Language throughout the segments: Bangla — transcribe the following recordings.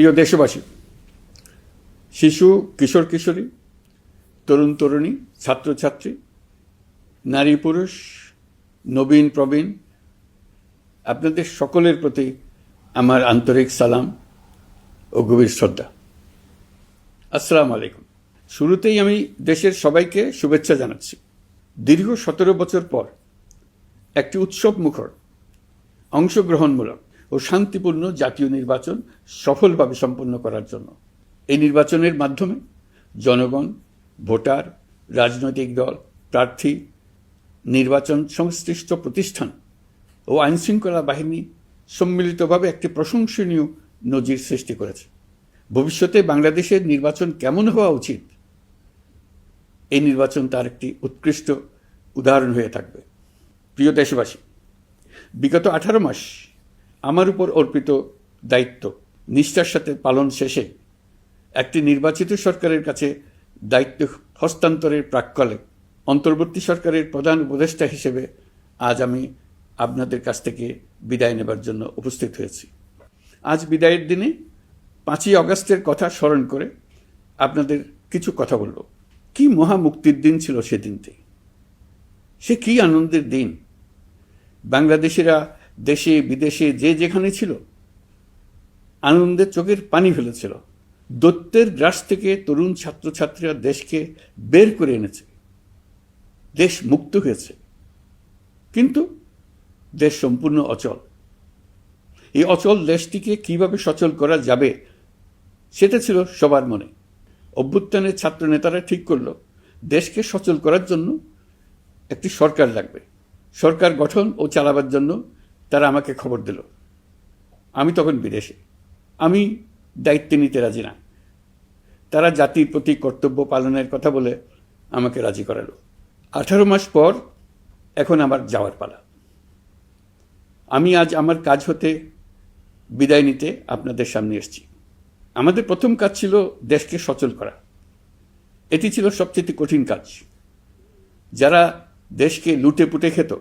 প্রিয় দেশবাসী, শিশু, কিশোর কিশোরী, তরুণ তরুণী, ছাত্রছাত্রী, নারী পুরুষ, নবীন প্রবীণ, আপনাদের সকলের প্রতি আমার আন্তরিক সালাম ও গভীর শ্রদ্ধা। আসসালামু আলাইকুম। শুরুতেই আমি দেশের সবাইকে শুভেচ্ছা জানাচ্ছি। দীর্ঘ 17 বছর পর একটি উৎসব মুখর, অংশগ্রহণমূলক ও শান্তিপূর্ণ জাতীয় নির্বাচন সফলভাবে সম্পন্ন করার জন্য এই নির্বাচনের মাধ্যমে জনগণ, ভোটার, রাজনৈতিক দল, প্রার্থী, নির্বাচন সংশ্লিষ্ট প্রতিষ্ঠান ও আইনশৃঙ্খলা বাহিনী সম্মিলিতভাবে একটি প্রশংসনীয় নজির সৃষ্টি করেছে। ভবিষ্যতে বাংলাদেশের নির্বাচন কেমন হওয়া উচিত, এই নির্বাচন তার একটি উৎকৃষ্ট উদাহরণ হয়ে থাকবে। প্রিয় দেশবাসী, বিগত 18 মাস আমার উপর অর্পিত দায়িত্ব নিষ্ঠার সাথে পালন শেষে একটি নির্বাচিত সরকারের কাছে দায়িত্ব হস্তান্তরের প্রাক্কালে অন্তর্বর্তী সরকারের প্রধান উপদেষ্টা হিসেবে আজ আমি আপনাদের কাছ থেকে বিদায় নেবার জন্য উপস্থিত হয়েছি। আজ বিদায়ের দিনে 5ই আগস্টের কথা স্মরণ করে আপনাদের কিছু কথা বলব। কি মহা মুক্তির দিন ছিল সেদিনটি, সে কি আনন্দের দিন। বাংলাদেশিরা দেশে বিদেশে যে যেখানে ছিল আনন্দের চোখের পানি ফেলেছিল। দৈত্যের গ্রাস থেকে তরুণ ছাত্রছাত্রীরা দেশকে বের করে এনেছে, দেশ মুক্ত হয়েছে। কিন্তু দেশ সম্পূর্ণ অচল। এই অচল দেশটিকে কিভাবে সচল করা যাবে সেটা ছিল সবার মনে। অভ্যুত্থানের ছাত্র নেতারা ঠিক করলো দেশকে সচল করার জন্য একটি সরকার লাগবে। সরকার গঠন ও চালাবার জন্য তারা আমাকে খবর দিল। আমি তখন বিদেশে, আমি দায়িত্ব নিতে রাজি না। তারা জাতির প্রতি কর্তব্য পালনের কথা বলে আমাকে রাজি করালো। 18 মাস পর এখন আমার যাওয়ার পালা। আমি আজ আমার কাজ হতে বিদায় নিতে আপনাদের সামনে এসেছি। আমাদের প্রথম কাজ ছিল দেশকে সচল করা। এটি ছিল সবচেয়ে কঠিন কাজ। যারা দেশকে লুটে পুটে খেত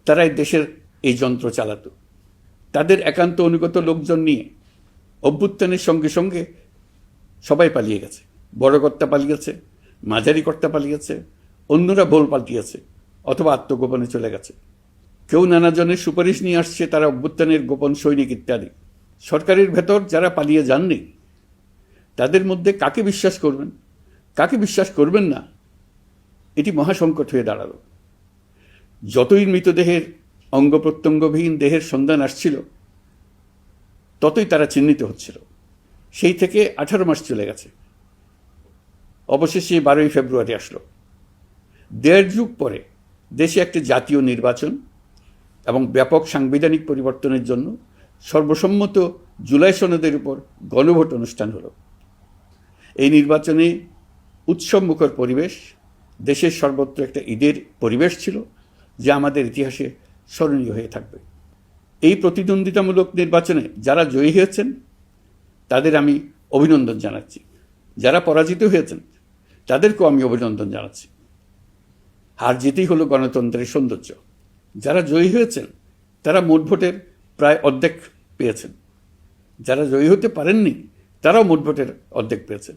তারাই দেশের এই যন্ত্র চালাতো। তাদের একান্ত অনুগত লোকজন নিয়ে অভ্যুত্থানের সঙ্গে সঙ্গে সবাই পালিয়ে গেছে। বড় কর্তা পালিয়েছে, মাঝারি কর্তা পালিয়েছে, অন্যরা ভোল পাল্টিয়েছে অথবা আত্মগোপনে চলে গেছে। কেউ নানাজনের সুপারিশ নিয়ে আসছে, তারা অভ্যুত্থানের গোপন সৈনিক ইত্যাদি। সরকারের ভেতর যারা পালিয়ে যাননি তাদের মধ্যে কাকে বিশ্বাস করবেন, কাকে বিশ্বাস করবেন না, এটি মহাসংকট হয়ে দাঁড়ালো। যতই মৃতদেহের অঙ্গ প্রত্যঙ্গবিহীন দেহের সন্ধান আসছিল ততই তারা চিহ্নিত হচ্ছিল। সেই থেকে 18 মাস চলে গেছে। অবশেষে 12ই ফেব্রুয়ারি আসলো। 1.5 যুগ পরে দেশে একটি জাতীয় নির্বাচন এবং ব্যাপক সাংবিধানিক পরিবর্তনের জন্য সর্বসম্মত জুলাই সনদের উপর গণভোট অনুষ্ঠান হলো। এই নির্বাচনে উৎসবমুখর পরিবেশ, দেশের সর্বত্র একটা ঈদের পরিবেশ ছিল যা আমাদের ইতিহাসে স্মরণীয় হয়ে থাকবে। এই প্রতিদ্বন্দ্বিতামূলক নির্বাচনে যারা জয়ী হয়েছেন তাদের আমি অভিনন্দন জানাচ্ছি। যারা পরাজিত হয়েছেন তাদেরকেও আমি অভিনন্দন জানাচ্ছি। হার জিতেই হলো গণতন্ত্রের সৌন্দর্য। যারা জয়ী হয়েছেন তারা মোট ভোটের প্রায় অর্ধেক পেয়েছেন। যারা জয়ী হতে পারেননি তারাও মোট ভোটের অর্ধেক পেয়েছেন।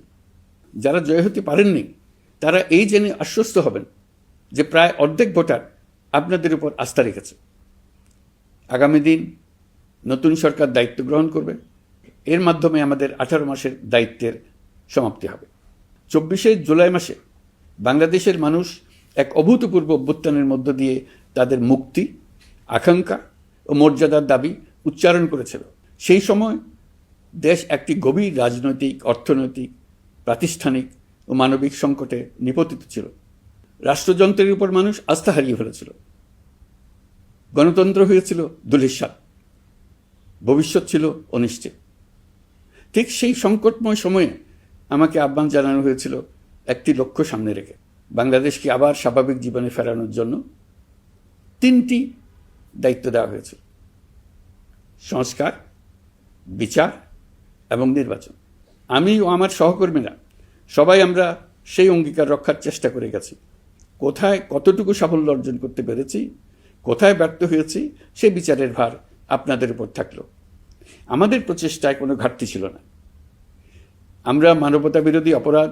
যারা জয়ী হতে পারেননি তারা এই জেনে আশ্বস্ত হবেন যে প্রায় অর্ধেক ভোটার আপনাদের উপর আস্থা রেখেছে। আগামী দিন নতুন সরকার দায়িত্ব গ্রহণ করবে। এর মাধ্যমে আমাদের 18 মাসের দায়িত্বের সমাপ্তি হবে। 24শে জুলাই মাসে বাংলাদেশের মানুষ এক অভূতপূর্ব অভ্যুত্থানের মধ্য দিয়ে তাদের মুক্তি, আকাঙ্ক্ষা ও মর্যাদার দাবি উচ্চারণ করেছিল। সেই সময় দেশ একটি গভীর রাজনৈতিক, অর্থনৈতিক, প্রাতিষ্ঠানিক ও মানবিক সংকটে নিপতিত ছিল। রাষ্ট্রযন্ত্রের উপর মানুষ আস্থা হারিয়ে ফেলেছিল। গণতন্ত্র হয়েছিল ধূলিসাৎ, ভবিষ্যৎ ছিল অনিশ্চিত। ঠিক সেই সংকটময় সময়ে আমাকে আহ্বান জানানো হয়েছিল একটি লক্ষ্য সামনে রেখে বাংলাদেশকে আবার স্বাভাবিক জীবনে ফেরানোর জন্য 3টি দায়িত্ব দেওয়া হয়েছিল: সংস্কার, বিচার এবং নির্বাচন। আমি ও আমার সহকর্মীরা সবাই আমরা সেই অঙ্গীকার রক্ষার চেষ্টা করে গেছি। কোথায় কতটুকু সাফল্য অর্জন করতে পেরেছি, কোথায় ব্যর্থ হয়েছি, সে বিচারের ভার আপনাদের উপর থাকলো। আমাদের প্রচেষ্টায় কোনো ঘাটতি ছিল না। আমরা মানবতা বিরোধী অপরাধ,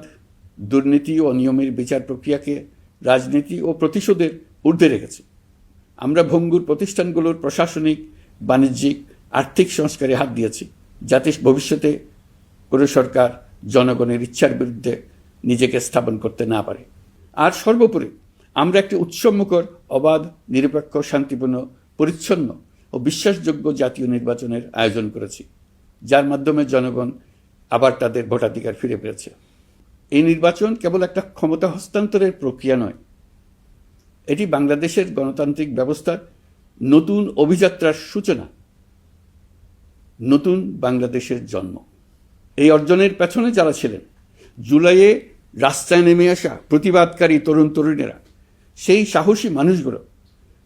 দুর্নীতি ও অনিয়মের বিচার প্রক্রিয়াকে রাজনীতি ও প্রতিশোধের ঊর্ধ্বে রেখেছি। আমরা ভঙ্গুর প্রতিষ্ঠানগুলোর প্রশাসনিক, বাণিজ্যিক, আর্থিক সংস্কারে হাত দিয়েছি, যাতে ভবিষ্যতে কোনো সরকার জনগণের ইচ্ছার বিরুদ্ধে নিজেকে স্থাপন করতে না পারে। আর সর্বোপরি আমরা একটি উৎসবমুখর, অবাধ, নিরপেক্ষ, শান্তিপূর্ণ, পরিচ্ছন্ন ও বিশ্বাসযোগ্য জাতীয় নির্বাচনের আয়োজন করেছি, যার মাধ্যমে জনগণ আবার তাদের ভোটাধিকার ফিরে পেয়েছে। এই নির্বাচন কেবল একটা ক্ষমতা হস্তান্তরের প্রক্রিয়া নয়, এটি বাংলাদেশের গণতান্ত্রিক ব্যবস্থার নতুন অভিযাত্রার সূচনা, নতুন বাংলাদেশের জন্ম। এই অর্জনের পেছনে যারা ছিলেন, জুলাইয়ে রাস্তায় নেমে আসা প্রতিবাদকারী তরুণ তরুণীরা, সেই সাহসী মানুষগুলো,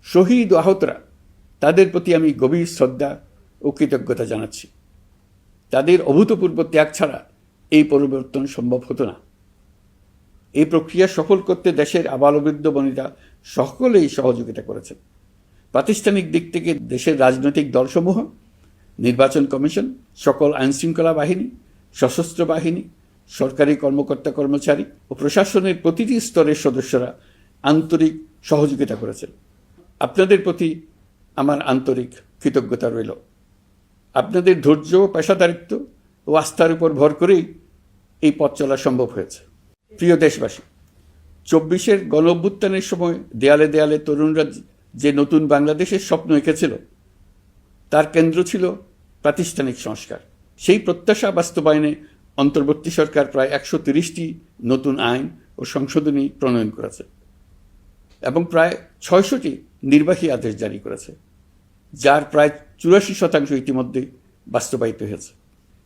শহীদ ও আহতরা, তাদের প্রতি আমি গভীর শ্রদ্ধা ও কৃতজ্ঞতা জানাচ্ছি। তাদের অভূতপূর্ব ত্যাগ ছাড়া এই পরিবর্তন সম্ভব হতো না। এই প্রক্রিয়া সফল করতে দেশের আবালবৃদ্ধ বনিতা সকলেই সহযোগিতা করেছেন। প্রাতিষ্ঠানিক দিক থেকে দেশের রাজনৈতিক দলসমূহ, নির্বাচন কমিশন, সকল আইনশৃঙ্খলা বাহিনী, সশস্ত্র বাহিনী, সরকারি কর্মকর্তা কর্মচারী ও প্রশাসনের প্রতিটি স্তরের সদস্যরা আন্তরিক সহযোগিতা করেছেন। আপনাদের প্রতি আমার আন্তরিক কৃতজ্ঞতা রইল। আপনাদের ধৈর্য, পেশাদারিত্ব ও আস্থার উপর ভর করেই এই পথ চলা সম্ভব হয়েছে। প্রিয় দেশবাসী, 24-এর গণ অভ্যুত্থানের সময় দেয়ালে দেয়ালে তরুণরা যে নতুন বাংলাদেশের স্বপ্ন এঁকেছিল, তার কেন্দ্র ছিল প্রাতিষ্ঠানিক সংস্কার। সেই প্রত্যাশা বাস্তবায়নে অন্তর্বর্তী সরকার প্রায় 130টি নতুন আইন ও সংশোধনী প্রণয়ন করেছে এবং প্রায় 600টি নির্বাহী আদেশ জারি করেছে, যার প্রায় 84% ইতিমধ্যে বাস্তবায়িত হয়েছে।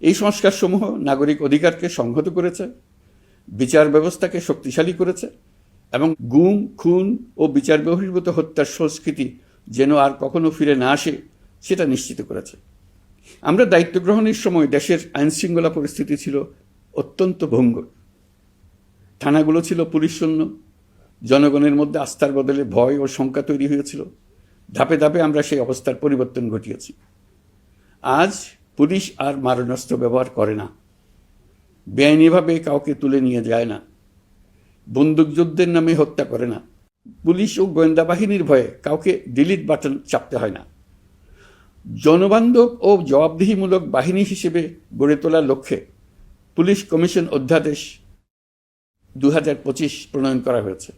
এই সংস্কারসমূহ নাগরিক অধিকারকে সংহত করেছে, বিচার ব্যবস্থাকে শক্তিশালী করেছে এবং গুম, খুন ও বিচার বহির্ভূত হত্যার সংস্কৃতি যেন আর কখনো ফিরে না আসে সেটা নিশ্চিত করেছে। আমরা দায়িত্ব গ্রহণের সময় দেশের আইনশৃঙ্খলা পরিস্থিতি ছিল অত্যন্ত ভঙ্গুর। থানাগুলো ছিল পুলিশশূন্য, জনগণের মধ্যে আস্থার বদলে ভয় ও শঙ্কা তৈরি হয়েছিল। ধাপে ধাপে আমরা সেই অবস্থার পরিবর্তন ঘটিয়েছি। আজ পুলিশ আর মারণাস্ত্র ব্যবহার করে না, বেআইনিভাবে কাউকে তুলে নিয়ে যায় না, বন্দুকযুদ্ধের নামে হত্যা করে না, পুলিশ ও গোয়েন্দা বাহিনীর ভয়ে কাউকে ডিলিট বাটন চাপতে হয় না। জনবান্ধব ও জবাবদিহিমূলক বাহিনী হিসেবে গড়ে তোলার লক্ষ্যে পুলিশ কমিশন অধ্যাদেশ 2025 প্রণয়ন করা হয়েছে।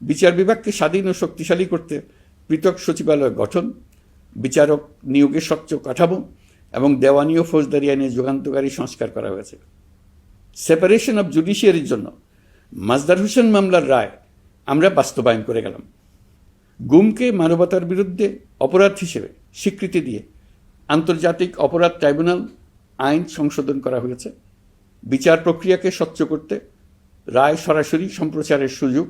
বিচার বিভাগকে স্বাধীন ও শক্তিশালী করতে পৃথক সচিবালয় গঠন, বিচারক নিয়োগের স্বচ্ছ কাঠামো এবং দেওয়ানি ও ফৌজদারি আইনে যুগান্তকারী সংস্কার করা হয়েছে। সেপারেশন অব জুডিশিয়ারির জন্য মাজদার হোসেন মামলার রায় আমরা বাস্তবায়ন করে গেলাম। গুমকে মানবতার বিরুদ্ধে অপরাধ হিসেবে স্বীকৃতি দিয়ে আন্তর্জাতিক অপরাধ ট্রাইব্যুনাল আইন সংশোধন করা হয়েছে। বিচার প্রক্রিয়াকে স্বচ্ছ করতে রায় সরাসরি সম্প্রচারের সুযোগ,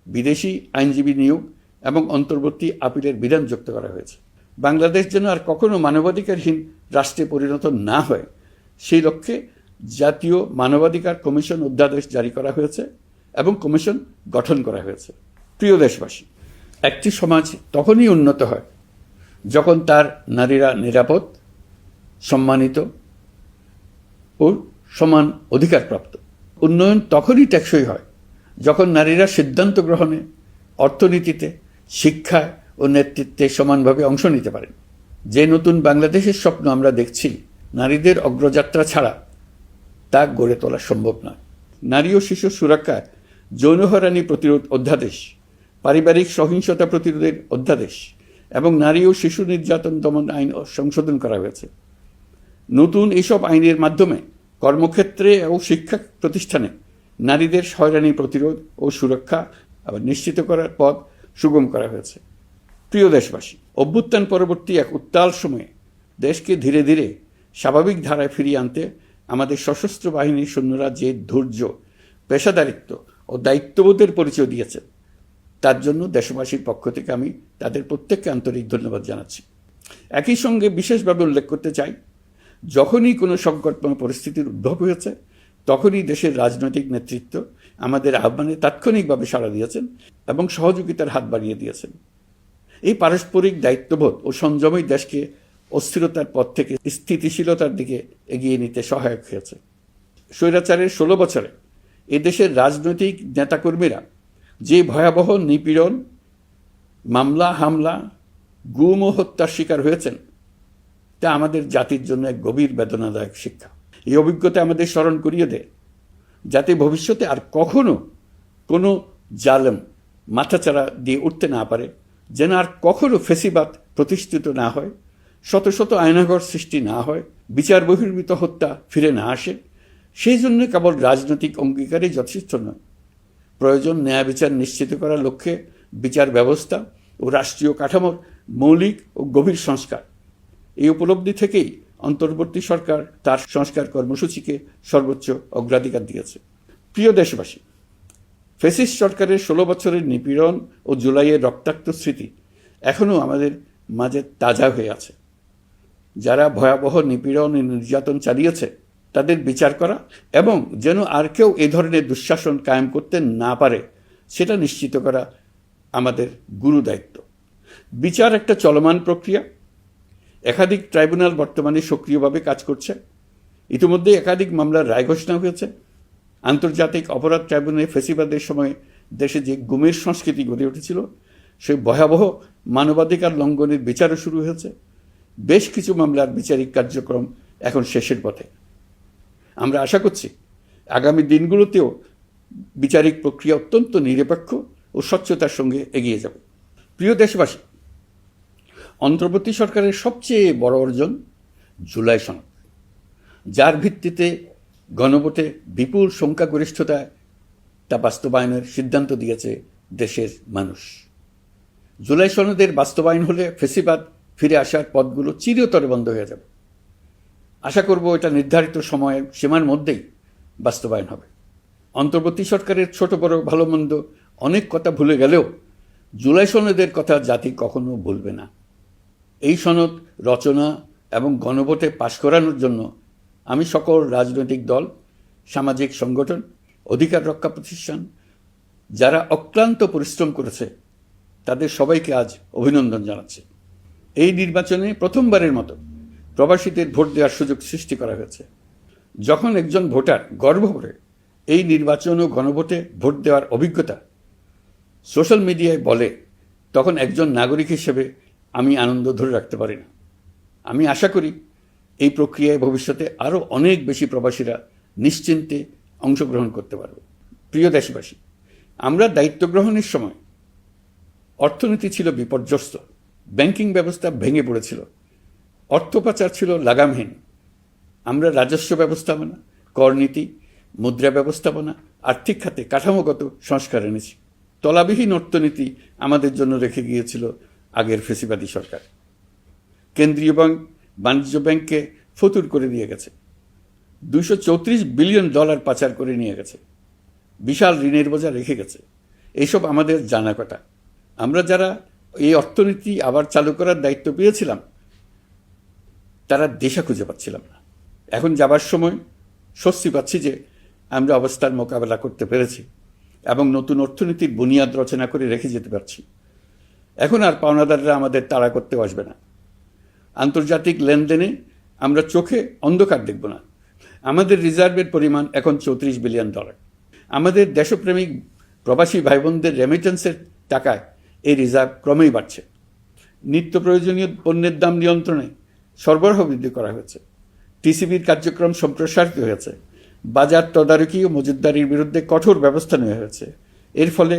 বিদেশি আইনজীবী নিয়োগ এবং অন্তর্বর্তী আপিলের বিধান যুক্ত করা হয়েছে। বাংলাদেশ যেন আর কখনো মানবাধিকারহীন রাষ্ট্রে পরিণত না হয়, সেই লক্ষ্যে জাতীয় মানবাধিকার কমিশন অধ্যাদেশ জারি করা হয়েছে এবং কমিশন গঠন করা হয়েছে। প্রিয় দেশবাসী, একটি সমাজ তখনই উন্নত হয় যখন তার নারীরা নিরাপদ, সম্মানিত ও সমান অধিকারপ্রাপ্ত। উন্নয়ন তখনই টেকসই হয় যখন নারীরা সিদ্ধান্ত গ্রহণে, অর্থনীতিতে, শিক্ষায় ও নেতৃত্বে সমানভাবে অংশ নিতে পারেন। যে নতুন বাংলাদেশের স্বপ্ন আমরা দেখছি, নারীদের অগ্রযাত্রা ছাড়া তা গড়ে তোলা সম্ভব নয়। নারী ও শিশু সুরক্ষা, যৌন হয়রানি প্রতিরোধ অধ্যাদেশ, পারিবারিক সহিংসতা প্রতিরোধের অধ্যাদেশ এবং নারী ও শিশু নির্যাতন দমন আইন সংশোধন করা হয়েছে। নতুন এইসব আইনের মাধ্যমে কর্মক্ষেত্রে ও শিক্ষা প্রতিষ্ঠানে নারীদের হয়রানি প্রতিরোধ ও সুরক্ষা আবার নিশ্চিত করার পথ সুগম করা হয়েছে। প্রিয় দেশবাসী, অভ্যুত্থান পরবর্তী এক উত্তাল সময়ে দেশকে ধীরে ধীরে স্বাভাবিক ধারায় ফিরিয়ে আনতে আমাদের সশস্ত্র বাহিনীর সৈন্যরা যে ধৈর্য, পেশাদারিত্ব ও দায়িত্ববোধের পরিচয় দিয়েছেন, তার জন্য দেশবাসীর পক্ষ থেকে আমি তাদের প্রত্যেককে আন্তরিক ধন্যবাদ জানাচ্ছি। একই সঙ্গে বিশেষভাবে উল্লেখ করতে চাই, যখনই কোনো সংকটময় পরিস্থিতির উদ্ভব হয়েছে, তখনই দেশের রাজনৈতিক নেতৃত্ব আমাদের আহ্বানে তাৎক্ষণিকভাবে সাড়া দিয়েছেন এবং সহযোগিতার হাত বাড়িয়ে দিয়েছেন। এই পারস্পরিক দায়িত্ববোধ ও সংযমই দেশকে অস্থিরতার পথ থেকে স্থিতিশীলতার দিকে এগিয়ে নিতে সহায়ক হয়েছে। স্বৈরাচারের 16 বছরে এদেশের রাজনৈতিক নেতাকর্মীরা যে ভয়াবহ নিপীড়ন, মামলা হামলা, গুম ও হত্যার শিকার হয়েছেন, তা আমাদের জাতির জন্য এক গভীর বেদনাদায়ক শিক্ষা। এই অভিজ্ঞতা আমাদের স্মরণ করিয়ে দেয়, যাতে ভবিষ্যতে আর কখনো কোনো জালেম মাথাচাড়া দিয়ে উঠতে না পারে, যেন আর কখনো ফেসিবাদ প্রতিষ্ঠিত না হয়, শত শত আয়নাঘর সৃষ্টি না হয়, বিচার বহির্ভূত হত্যা ফিরে না আসে। সেই জন্য কেবল রাজনৈতিক অঙ্গীকারই যথেষ্ট নয়, প্রয়োজন ন্যায় বিচার নিশ্চিত করার লক্ষ্যে বিচার ব্যবস্থা ও রাষ্ট্রীয় কাঠামোর মৌলিক ও গভীর সংস্কার। এই উপলব্ধি থেকেই অন্তর্বর্তী সরকার তার সংস্কার কর্মসূচিকে সর্বোচ্চ অগ্রাধিকার দিয়েছে। প্রিয় দেশবাসী, ফ্যাসিস্ট সরকারের 16 বছরের নিপীড়ন ও জুলাইয়ের রক্তাক্ত স্মৃতি এখনও আমাদের মাঝে তাজা হয়ে আছে। যারা ভয়াবহ নিপীড়ন ও নির্যাতন চালিয়েছে তাদের বিচার করা এবং যেন আর কেউ এ ধরনের দুঃশাসন কায়েম করতে না পারে সেটা নিশ্চিত করা আমাদের গুরু দায়িত্ব। বিচার একটা চলমান প্রক্রিয়া। একাধিক ট্রাইব্যুনাল বর্তমানে সক্রিয়ভাবে কাজ করছে। ইতিমধ্যে একাধিক মামলার রায় ঘোষণা হয়েছে। আন্তর্জাতিক অপরাধ ট্রাইব্যুনালে ফেসিবাদের সময় দেশে যে গুমের সংস্কৃতি গড়ে উঠেছিল, সেই ভয়াবহ মানবাধিকার লঙ্ঘনের বিচারও শুরু হয়েছে। বেশ কিছু মামলার বিচারিক কার্যক্রম এখন শেষের পথে। আমরা আশা করছি আগামী দিনগুলোতেও বিচারিক প্রক্রিয়া অত্যন্ত নিরপেক্ষ ও স্বচ্ছতার সঙ্গে এগিয়ে যাবে। প্রিয় দেশবাসী, অন্তর্বর্তী সরকারের সবচেয়ে বড় অর্জন জুলাই সনদ, যার ভিত্তিতে গণভোটে বিপুল সংখ্যাগরিষ্ঠতায় তা বাস্তবায়নের সিদ্ধান্ত দিয়েছে দেশের মানুষ। জুলাই সনদের বাস্তবায়ন হলে ফেসিবাদ ফিরে আসার পথগুলো চিরতরে বন্ধ হয়ে যাবে। আশা করব এটা নির্ধারিত সময়ের সীমার মধ্যেই বাস্তবায়ন হবে। অন্তর্বর্তী সরকারের ছোট বড় ভালো মন্দ অনেক কথা ভুলে গেলেও জুলাই সনদের কথা জাতি কখনো ভুলবে না। এই সনদ রচনা এবং গণভোটে পাশ করানোর জন্য আমি সকল রাজনৈতিক দল, সামাজিক সংগঠন, অধিকার রক্ষা প্রতিষ্ঠান যারা অক্লান্ত পরিশ্রম করেছে তাদের সবাইকে আজ অভিনন্দন জানাচ্ছি। এই নির্বাচনে প্রথমবারের মতো প্রবাসীদের ভোট দেওয়ার সুযোগ সৃষ্টি করা হয়েছে। যখন একজন ভোটার গর্ব করে এই নির্বাচন ও গণভোটে ভোট দেওয়ার অভিজ্ঞতা সোশ্যাল মিডিয়ায় বলে, তখন একজন নাগরিক হিসেবে আমি আনন্দ ধরে রাখতে পারি না। আমি আশা করি এই প্রক্রিয়ায় ভবিষ্যতে আরও অনেক বেশি প্রবাসীরা নিশ্চিন্তে অংশগ্রহণ করতে পারবে। প্রিয় দেশবাসী, আমরা দায়িত্ব গ্রহণের সময় অর্থনীতি ছিল বিপর্যস্ত, ব্যাংকিং ব্যবস্থা ভেঙে পড়েছিল, অর্থ পাচার ছিল লাগামহীন। আমরা রাজস্ব ব্যবস্থাপনা, করনীতি, মুদ্রা ব্যবস্থাপনা, আর্থিক খাতে কাঠামোগত সংস্কার এনেছি। তলাবিহীন অর্থনীতি আমাদের জন্য রেখে গিয়েছিল আগের ফেসিবাদী সরকার। কেন্দ্রীয় ব্যাংক বাণিজ্য ব্যাংককে ফতুর করে দিয়ে গেছে, $234 বিলিয়ন পাচার করে নিয়ে গেছে, বিশাল ঋণের বোঝা রেখে গেছে। এইসব আমাদের জানা কথা। আমরা যারা এই অর্থনীতি আবার চালু করার দায়িত্ব পেয়েছিলাম তারা দিশা খুঁজে পাচ্ছিলাম না। এখন যাবার সময় স্বস্তি পাচ্ছি যে আমরা অবস্থার মোকাবেলা করতে পেরেছি এবং নতুন অর্থনীতির বুনিয়াদ রচনা করে রেখে যেতে পারছি। এখন আর পাওনাদাররা আমাদের তাড়া করতে আসবে না। আন্তর্জাতিক লেনদেনে আমরা চোখে অন্ধকার দেখব না। আমাদের রিজার্ভের পরিমাণ এখন $34 বিলিয়ন। আমাদের দেশপ্রেমিক প্রবাসী ভাই বোনদের রেমিটেন্সের টাকায় এই রিজার্ভ ক্রমেই বাড়ছে। নিত্য প্রয়োজনীয় পণ্যের দাম নিয়ন্ত্রণে সরবরাহ বৃদ্ধি করা হয়েছে। টিসিবির কার্যক্রম সম্প্রসারিত হয়েছে। বাজার তদারকি ও মজুতদারির বিরুদ্ধে কঠোর ব্যবস্থা নেওয়া হয়েছে। এর ফলে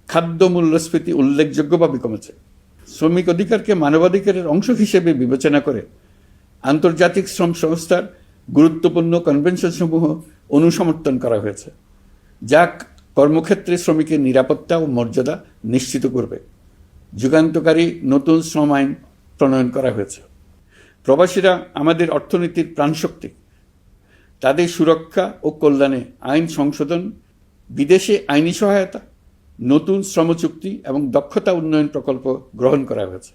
খাদ্য মূল্যস্ফীতি উল্লেখযোগ্যভাবে কমেছে। শ্রমিক অধিকারকে মানবাধিকারের অংশ হিসেবে বিবেচনা করে আন্তর্জাতিক শ্রম সংস্থার গুরুত্বপূর্ণ কনভেনশনসমূহ অনুসমর্থন করা হয়েছে, যা কর্মক্ষেত্রে শ্রমিকের নিরাপত্তা ও মর্যাদা নিশ্চিত করবে। যুগান্তকারী নতুন শ্রম আইন প্রণয়ন করা হয়েছে। প্রবাসীরা আমাদের অর্থনীতির প্রাণশক্তি। তাদের সুরক্ষা ও কল্যাণে আইন সংশোধন, বিদেশে আইনি সহায়তা, নতুন শ্রমচুক্তি এবং দক্ষতা উন্নয়ন প্রকল্প গ্রহণ করা হয়েছে।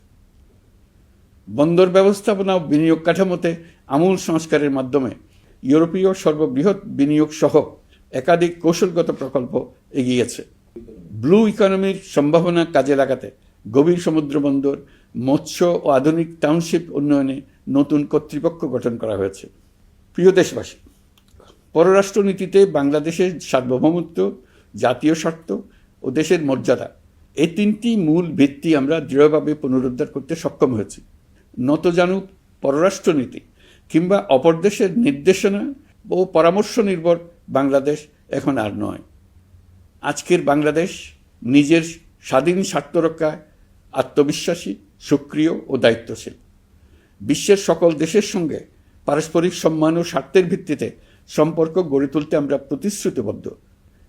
বন্দর ব্যবস্থাপনা ও বিনিয়োগ কাঠামোতে আমূল সংস্কারের মাধ্যমে ইউরোপীয় সর্ববৃহৎ বিনিয়োগ সহ একাধিক কৌশলগত প্রকল্প এগিয়েছে। ব্লু ইকোনমির সম্ভাবনা কাজে লাগাতে গভীর সমুদ্র বন্দর, মৎস্য ও আধুনিক টাউনশিপ উন্নয়নে নতুন কর্তৃপক্ষ গঠন করা হয়েছে। প্রিয় দেশবাসী, পররাষ্ট্রনীতিতে বাংলাদেশের সার্বভৌমত্ব, জাতীয় স্বার্থ ও দেশের মর্যাদা, এই তিনটি মূল ভিত্তি আমরা দৃঢ়ভাবে পুনরুদ্ধার করতে সক্ষম হয়েছি। নতজানুক পররাষ্ট্রনীতি কিংবা অপর দেশের নির্দেশনা ও পরামর্শ নির্ভর বাংলাদেশ এখন আর নয়। আজকের বাংলাদেশ নিজের স্বাধীন স্বার্থ রক্ষায় আত্মবিশ্বাসী, সক্রিয় ও দায়িত্বশীল। বিশ্বের সকল দেশের সঙ্গে পারস্পরিক সম্মান ও স্বার্থের ভিত্তিতে সম্পর্ক গড়ে তুলতে আমরা প্রতিশ্রুতিবদ্ধ।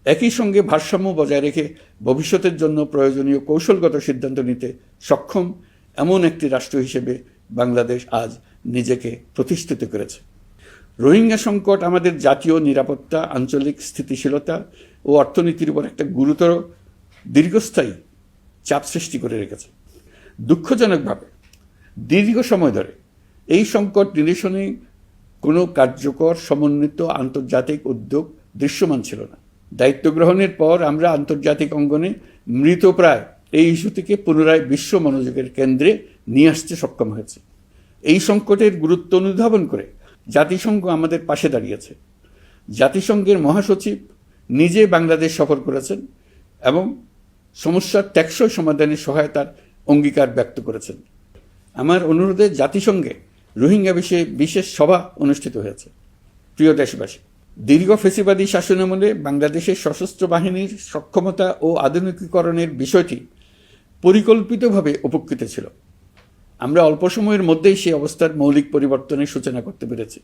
একই সঙ্গে ভারসাম্য বজায় রেখে ভবিষ্যতের জন্য প্রয়োজনীয় কৌশলগত সিদ্ধান্ত নিতে সক্ষম এমন একটি রাষ্ট্র হিসেবে বাংলাদেশ আজ নিজেকে প্রতিষ্ঠিত করেছে। রোহিঙ্গা সংকট আমাদের জাতীয় নিরাপত্তা, আঞ্চলিক স্থিতিশীলতা ও অর্থনীতির উপর একটা গুরুতর দীর্ঘস্থায়ী চাপ সৃষ্টি করে রেখেছে। দুঃখজনকভাবে দীর্ঘ সময় ধরে এই সংকট নিরসনে কোনো কার্যকর সমন্বিত আন্তর্জাতিক উদ্যোগ দৃশ্যমান ছিল না। দায়িত্ব গ্রহণের পর আমরা আন্তর্জাতিক অঙ্গনে মৃতপ্রায় এই ইস্যুটিকে পুনরায় বিশ্ব মনোযোগের কেন্দ্রে নিয়ে আসতে সক্ষম হয়েছে। এই সংকটের গুরুত্ব অনুধাবন করে জাতিসংঘ আমাদের পাশে দাঁড়িয়েছে। জাতিসংঘের মহাসচিব নিজে বাংলাদেশ সফর করেছেন এবং সমস্যার টেকসই সমাধানে সহায়তার অঙ্গীকার ব্যক্ত করেছেন। আমার অনুরোধে জাতিসংঘে রোহিঙ্গা বিষয়ে বিশেষ সভা অনুষ্ঠিত হয়েছে। প্রিয় দেশবাসী, দীর্ঘ ফেসিবাদী শাসনামলে বাংলাদেশের সশস্ত্র বাহিনীর সক্ষমতা ও আধুনিকীকরণের বিষয়টি পরিকল্পিতভাবে উপেক্ষিত ছিল। আমরা অল্প সময়ের মধ্যেই সেই অবস্থার মৌলিক পরিবর্তনের সূচনা করতে পেরেছি।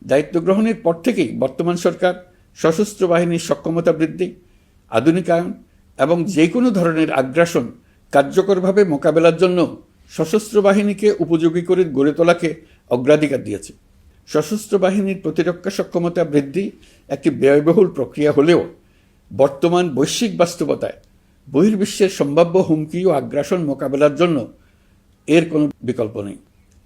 দায়িত্ব গ্রহণের পর থেকেই বর্তমান সরকার সশস্ত্র বাহিনীর সক্ষমতা বৃদ্ধি, আধুনিকায়ন এবং যে কোনো ধরনের আগ্রাসন কার্যকরভাবে মোকাবেলার জন্য সশস্ত্র বাহিনীকে উপযোগী করে গড়ে তোলাকে অগ্রাধিকার দিয়েছে। সশস্ত্র বাহিনীর প্রতিরক্ষা সক্ষমতা বৃদ্ধি একটি ব্যয়বহুল প্রক্রিয়া হলেও বর্তমান বৈশ্বিক বাস্তবতায় বহির্বিশ্বের সম্ভাব্য হুমকি ও আগ্রাসন মোকাবেলার জন্য এর কোনো বিকল্প নেই।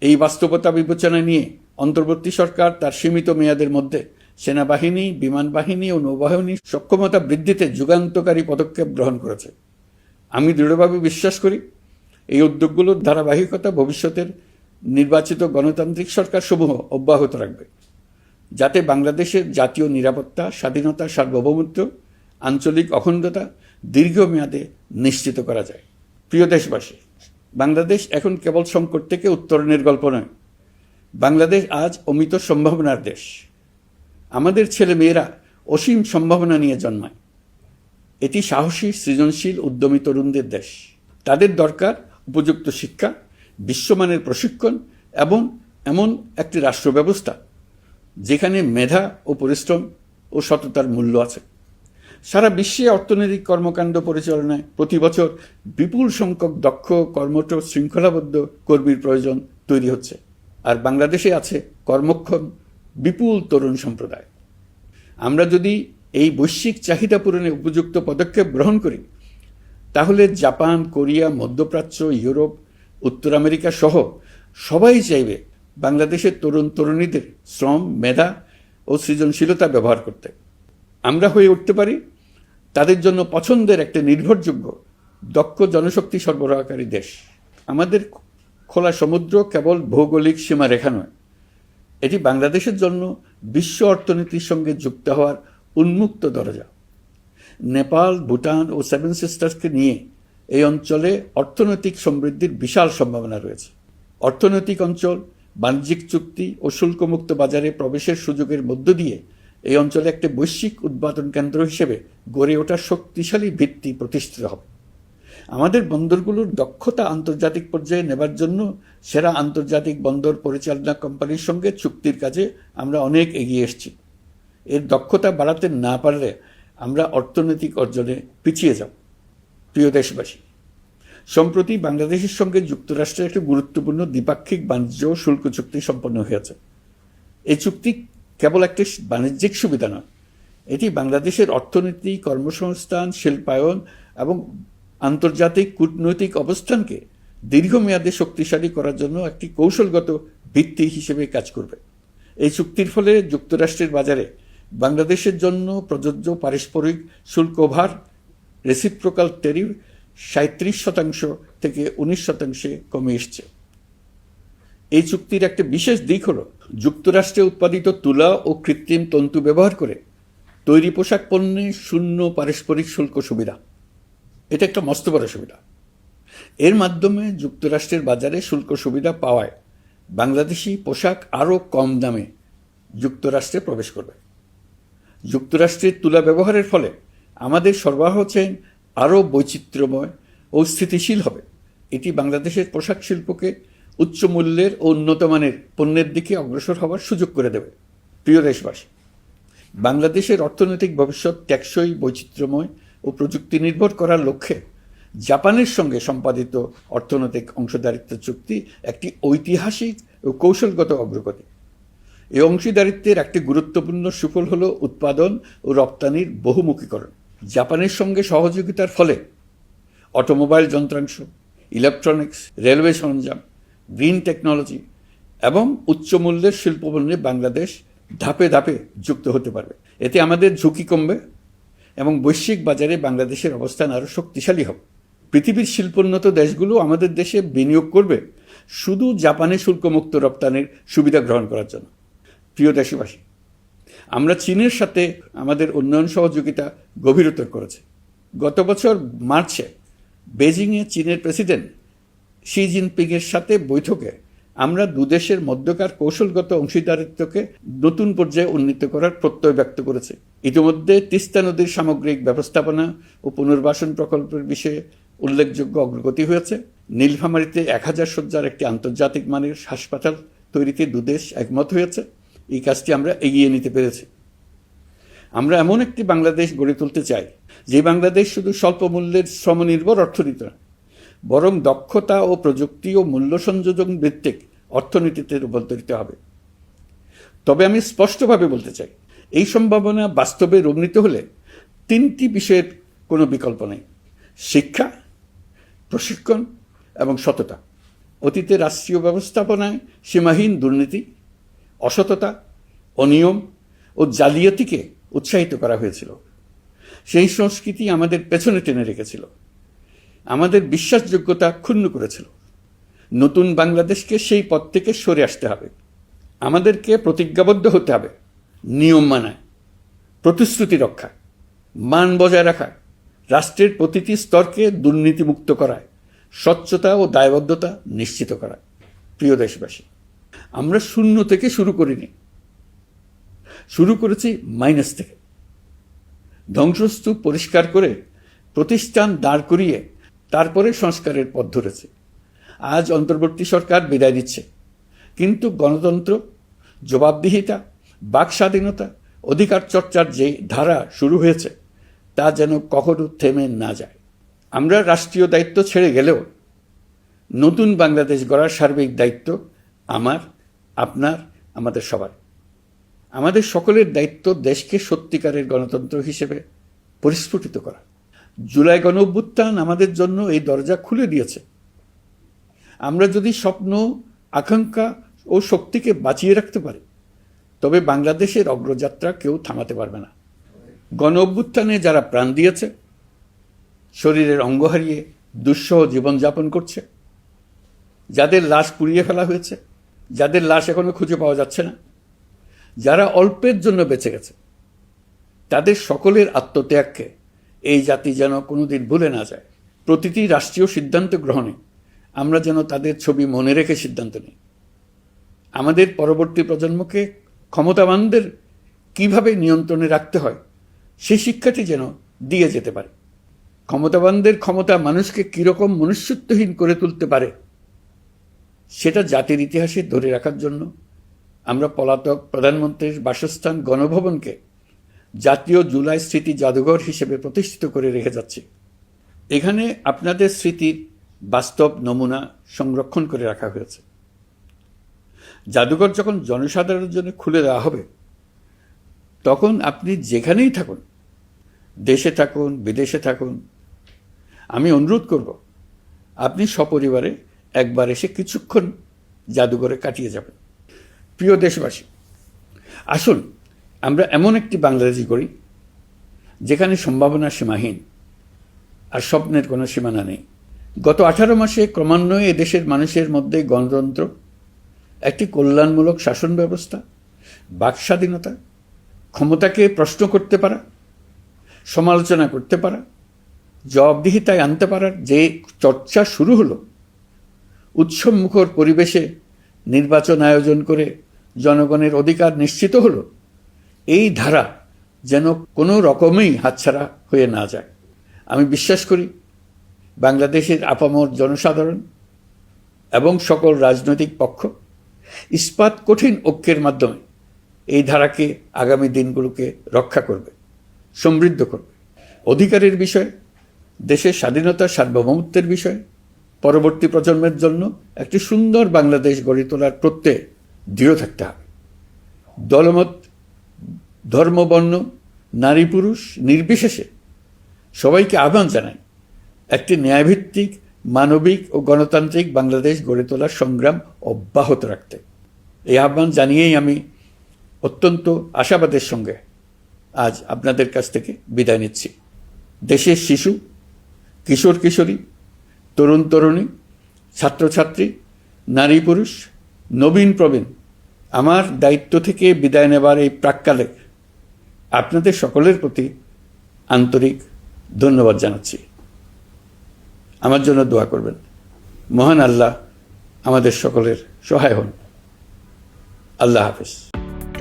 এই বাস্তবতা বিবেচনা নিয়ে অন্তর্বর্তী সরকার তার সীমিত মেয়াদের মধ্যে সেনাবাহিনী, বিমান বাহিনী ও নৌবাহিনীর সক্ষমতা বৃদ্ধিতে যুগান্তকারী পদক্ষেপ গ্রহণ করেছে। আমি দৃঢ়ভাবে বিশ্বাস করি এই উদ্যোগগুলোর ধারাবাহিকতা ভবিষ্যতের নির্বাচিত গণতান্ত্রিক সরকারসমূহ অব্যাহত রাখবে, যাতে বাংলাদেশের জাতীয় নিরাপত্তা, স্বাধীনতা, সার্বভৌমত্ব, আঞ্চলিক অখণ্ডতা দীর্ঘমেয়াদে নিশ্চিত করা যায়। প্রিয় দেশবাসী, বাংলাদেশ এখন কেবল সংকট থেকে উত্তরণের গল্প নয়। বাংলাদেশ আজ অমিত সম্ভাবনার দেশ। আমাদের ছেলে মেয়েরা অসীম সম্ভাবনা নিয়ে জন্মায়। এটি সাহসী, সৃজনশীল, উদ্যমী তরুণদের দেশ। তাদের দরকার উপযুক্ত শিক্ষা, বিশ্বমানের প্রশিক্ষণ এবং এমন একটি রাষ্ট্র ব্যবস্থা যেখানে মেধা ও পরিশ্রম ও সততার মূল্য আছে। সারা বিশ্বে অর্থনৈতিক কর্মকাণ্ড পরিচালনায় প্রতি বছর বিপুল সংখ্যক দক্ষ, কর্মঠ, শৃঙ্খলাবদ্ধ কর্মীর প্রয়োজন তৈরি হচ্ছে, আর বাংলাদেশে আছে কর্মক্ষম বিপুল তরুণ সম্প্রদায়। আমরা যদি এই বৈশ্বিক চাহিদা পূরণে উপযুক্ত পদক্ষেপ গ্রহণ করি, তাহলে জাপান, কোরিয়া, মধ্যপ্রাচ্য, ইউরোপ, উত্তর আমেরিকা সহ সবাই চাইবে বাংলাদেশের তরুণ তরুণীদের শ্রম, মেধা ও সৃজনশীলতা ব্যবহার করতে। আমরা হয়ে উঠতে পারি তাদের জন্য পছন্দের একটা নির্ভরযোগ্য, দক্ষ জনশক্তি সরবরাহকারী দেশ। আমাদের খোলা সমুদ্র কেবল ভৌগোলিক সীমারেখা নয়, এটি বাংলাদেশের জন্য বিশ্ব অর্থনীতির সঙ্গে যুক্ত হওয়ার উন্মুক্ত দরজা। নেপাল, ভুটান ও সেভেন সিস্টার্সকে নিয়ে এই অঞ্চলে অর্থনৈতিক সমৃদ্ধির বিশাল সম্ভাবনা রয়েছে। অর্থনৈতিক অঞ্চল, বাণিজ্যিক চুক্তি ও শুল্কমুক্ত বাজারে প্রবেশের সুযোগের মধ্য দিয়ে এই অঞ্চলে একটি বৈশ্বিক উৎপাদন কেন্দ্র হিসেবে গড়ে ওঠার শক্তিশালী ভিত্তি প্রতিষ্ঠিত হবে। আমাদের বন্দরগুলোর দক্ষতা আন্তর্জাতিক পর্যায়ে নেবার জন্য সেরা আন্তর্জাতিক বন্দর পরিচালনা কোম্পানির সঙ্গে চুক্তির কাজে আমরা অনেক এগিয়ে এসেছি। এর দক্ষতা বাড়াতে না পারলে আমরা অর্থনৈতিক অর্জনে পিছিয়ে যাব। প্রিয় দেশবাসী, সম্প্রতি বাংলাদেশের সঙ্গে যুক্তরাষ্ট্রের একটি গুরুত্বপূর্ণ দ্বিপাক্ষিক বাণিজ্য ও শুল্ক চুক্তি সম্পন্ন হয়েছে। এই চুক্তি কেবল একটি বাণিজ্যিক সুবিধা নয়, এটি বাংলাদেশের অর্থনীতি, কর্মসংস্থান, শিল্পায়ন এবং আন্তর্জাতিক কূটনৈতিক অবস্থানকে দীর্ঘমেয়াদে শক্তিশালী করার জন্য একটি কৌশলগত ভিত্তি হিসেবে কাজ করবে। এই চুক্তির ফলে যুক্তরাষ্ট্রের বাজারে বাংলাদেশের জন্য প্রযোজ্য পারস্পরিক শুল্কভার রেসিপ্রোকাল ট্যারিফ 37% থেকে 19% কমে এসছে। এই চুক্তির একটা বিশেষ দিক হল যুক্তরাষ্ট্রে উৎপাদিত তুলা ও কৃত্রিম তন্তু ব্যবহার করে তৈরি পোশাক পণ্যে শূন্য পারস্পরিক শুল্ক সুবিধা। এটা একটা মস্ত বড় সুবিধা। এর মাধ্যমে যুক্তরাষ্ট্রের বাজারে শুল্ক সুবিধা পাওয়ায় বাংলাদেশি পোশাক আরও কম দামে যুক্তরাষ্ট্রে প্রবেশ করবে। যুক্তরাষ্ট্রের তুলা ব্যবহারের ফলে আমাদের সরবরাহ চেইন আরও বৈচিত্র্যময় ও স্থিতিশীল হবে। এটি বাংলাদেশের পোশাক শিল্পকে উচ্চ মূল্যের ও উন্নত মানের পণ্যের দিকে অগ্রসর হওয়ার সুযোগ করে দেবে। প্রিয় দেশবাসী, বাংলাদেশের অর্থনৈতিক ভবিষ্যৎ টেকসই, বৈচিত্র্যময় ও প্রযুক্তি নির্ভর করার লক্ষ্যে জাপানের সঙ্গে সম্পাদিত অর্থনৈতিক অংশীদারিত্ব চুক্তি একটি ঐতিহাসিক ও কৌশলগত অগ্রগতি। এই অংশীদারিত্বের একটি গুরুত্বপূর্ণ সুফল হল উৎপাদন ও রপ্তানির বহুমুখীকরণ। জাপানের সঙ্গে সহযোগিতার ফলে অটোমোবাইল যন্ত্রাংশ, ইলেকট্রনিক্স, রেলওয়ে সরঞ্জাম, গ্রিন টেকনোলজি এবং উচ্চমূল্যের শিল্পপণ্যে বাংলাদেশ ধাপে ধাপে যুক্ত হতে পারবে। এতে আমাদের ঝুঁকি কমবে এবং বৈশ্বিক বাজারে বাংলাদেশের অবস্থান আরও শক্তিশালী হবে। পৃথিবীর শিল্পোন্নত দেশগুলো আমাদের দেশে বিনিয়োগ করবে শুধু জাপানে শুল্কমুক্ত রপ্তানির সুবিধা গ্রহণ করার জন্য। প্রিয় দেশবাসী, আমরা চীনের সাথে আমাদের উন্নয়ন সহযোগিতা গভীরতর করেছি। গত বছর মার্চে বেজিংয়ে চীনের প্রেসিডেন্ট শি জিনপিংয়ের সাথে বৈঠকে আমরা দুদেশের মধ্যকার কৌশলগত অংশীদারিত্বকে নতুন পর্যায়ে উন্নীত করার প্রত্যয় ব্যক্ত করেছে। ইতিমধ্যে তিস্তা নদীর সামগ্রিক ব্যবস্থাপনা ও পুনর্বাসন প্রকল্পের বিষয়ে উল্লেখযোগ্য অগ্রগতি হয়েছে। নীলফামারীতে 1000 শয্যার একটি আন্তর্জাতিক মানের হাসপাতাল তৈরিতে দুদেশ একমত হয়েছে। এই কাজটি আমরা এগিয়ে নিতে পেরেছি। আমরা এমন একটি বাংলাদেশ গড়ে তুলতে চাই যে বাংলাদেশ শুধু স্বল্প মূল্যের শ্রমনির্ভর অর্থনীতি নয়, বরং দক্ষতা ও প্রযুক্তি ও মূল্য সংযোজন ভিত্তিক অর্থনীতিতে রূপান্তরিত হবে। তবে আমি স্পষ্টভাবে বলতে চাই, এই সম্ভাবনা বাস্তবে রূপ নিতে হলে 3টি বিষয়ের কোনো বিকল্প নেই: শিক্ষা, প্রশিক্ষণ এবং সততা। অতীতে রাষ্ট্রীয় ব্যবস্থাপনায় সীমাহীন দুর্নীতি, অসততা, অনিয়ম ও জালিয়াতিকে উৎসাহিত করা হয়েছিল। সেই সংস্কৃতি আমাদের পেছনে টেনে রেখেছিল, আমাদের বিশ্বাসযোগ্যতা ক্ষুণ্ণ করেছিল। নতুন বাংলাদেশকে সেই পথ থেকে সরে আসতে হবে। আমাদেরকে প্রতিজ্ঞাবদ্ধ হতে হবে নিয়ম মানায়, প্রতিশ্রুতি রক্ষা, মান বজায় রাখা, রাষ্ট্রের প্রতিটি স্তরকে দুর্নীতিমুক্ত করায়, স্বচ্ছতা ও দায়বদ্ধতা নিশ্চিত করা। প্রিয় দেশবাসী, আমরা শূন্য থেকে শুরু করিনি, শুরু করেছি মাইনাস থেকে। ধ্বংসস্তূপ পরিষ্কার করে প্রতিষ্ঠান দাঁড় করিয়ে তারপরে সংস্কারের পথ ধরেছে। আজ অন্তর্বর্তী সরকার বিদায় দিচ্ছে, কিন্তু গণতন্ত্র, জবাবদিহিতা, বাক স্বাধীনতা, অধিকার চর্চার যে ধারা শুরু হয়েছে তা যেন কখনো থেমে না যায়। আমরা রাষ্ট্রীয় দায়িত্ব ছেড়ে গেলেও নতুন বাংলাদেশ গড়ার সার্বিক দায়িত্ব আমার, আপনার, আমাদের সবার। আমাদের সকলের দায়িত্ব দেশকে সত্যিকারের গণতন্ত্র হিসেবে পরিস্ফুটিত করা। জুলাই গণঅভ্যুত্থান আমাদের জন্য এই দরজা খুলে দিয়েছে। আমরা যদি স্বপ্ন, আকাঙ্ক্ষা ও শক্তিকে বাঁচিয়ে রাখতে পারি, তবে বাংলাদেশের অগ্রযাত্রা কেউ থামাতে পারবে না। গণঅভ্যুত্থানে যারা প্রাণ দিয়েছে, শরীরের অঙ্গ হারিয়ে দুঃসহ জীবনযাপন করছে, যাদের লাশ পুড়িয়ে ফেলা হয়েছে, যাদের লাশ এখনো খুঁজে পাওয়া যাচ্ছে না, যারা অল্পের জন্য বেঁচে গেছে, তাদের সকলের আত্মত্যাগকে এই জাতি যেন কোনোদিন ভুলে না যায়। প্রতিটি রাষ্ট্রীয় সিদ্ধান্ত গ্রহণে আমরা যেন তাদের ছবি মনে রেখে সিদ্ধান্ত নিই। আমাদের পরবর্তী প্রজন্মকে ক্ষমতাবানদের কিভাবে নিয়ন্ত্রণে রাখতে হয় সেই শিক্ষাটি যেন দিয়ে যেতে পারে। ক্ষমতাবানদের ক্ষমতা মানুষকে কীরকম মনুষ্যত্বহীন করে তুলতে পারে সেটা জাতির ইতিহাসে ধরে রাখার জন্য আমরা পলাতক প্রধানমন্ত্রীর বাসস্থান গণভবনকে জাতীয় জুলাই স্মৃতি জাদুঘর হিসেবে প্রতিষ্ঠিত করে রেখে যাচ্ছি। এখানে আপনাদের স্মৃতির বাস্তব নমুনা সংরক্ষণ করে রাখা হয়েছে। জাদুঘর যখন জনসাধারণের জন্য খুলে দেওয়া হবে, তখন আপনি যেখানেই থাকুন, দেশে থাকুন, বিদেশে থাকুন, আমি অনুরোধ করব আপনি সপরিবারে একবার এসে কিছুক্ষণ জাদুঘরে কাটিয়ে যাবেন। প্রিয় দেশবাসী, আসুন আমরা এমন একটি বাংলাদেশ গড়ি যেখানে সম্ভাবনা সীমাহীন আর স্বপ্নের কোনো সীমানা নেই। গত 18 মাসে ক্রমান্বয়ে এদেশের মানুষের মধ্যে গণতন্ত্র, একটি কল্যাণমূলক শাসন ব্যবস্থা, বাক স্বাধীনতা, ক্ষমতাকে প্রশ্ন করতে পারা, সমালোচনা করতে পারা, জবাবদিহিতায় আনতে পারার যে চর্চা শুরু হলো, উৎসবমুখর পরিবেশে নির্বাচন আয়োজন করে জনগণের অধিকার নিশ্চিত হলো, এই ধারা যেন কোনো রকমেই হাতছাড়া হয়ে না যায়। আমি বিশ্বাস করি বাংলাদেশের আপামর জনসাধারণ এবং সকল রাজনৈতিক পক্ষ ইস্পাত কঠিন ঐক্যের মাধ্যমে এই ধারাকে আগামী দিনগুলোকে রক্ষা করবে, সমৃদ্ধ করবে। অধিকারের বিষয়ে, দেশের স্বাধীনতা সার্বভৌমত্বের বিষয়ে পরবর্তী প্রজন্মের জন্য একটি সুন্দর বাংলাদেশ গড়ে তোলার প্রত্যয়ে দৃঢ় থাকতে হবে। দলমত, ধর্ম, বর্ণ, নারী পুরুষ নির্বিশেষে সবাইকে আহ্বান জানাই একটি ন্যায়ভিত্তিক, মানবিক ও গণতান্ত্রিক বাংলাদেশ গড়ে তোলার সংগ্রাম অব্যাহত রাখতে। এই আহ্বান জানিয়েই আমি অত্যন্ত আশাবাদের সঙ্গে আজ আপনাদের কাছ থেকে বিদায় নিচ্ছি। দেশের শিশু, কিশোর কিশোরী, তরুণ তরুণী, ছাত্রছাত্রী, নারী পুরুষ, নবীন প্রবীণ, আমার দায়িত্ব থেকে বিদায় নেবার এই প্রাক্কালে আপনাদের সকলের প্রতি আন্তরিক ধন্যবাদ জানাচ্ছি। আমার জন্য দোয়া করবেন। মহান আল্লাহ আমাদের সকলের সহায় হন। আল্লাহ হাফেজ।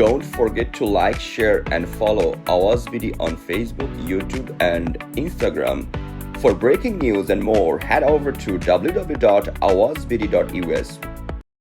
Don't forget to like, share and follow Awaz BD on Facebook, YouTube and Instagram. For breaking news and more, head over to www.awazbd.us.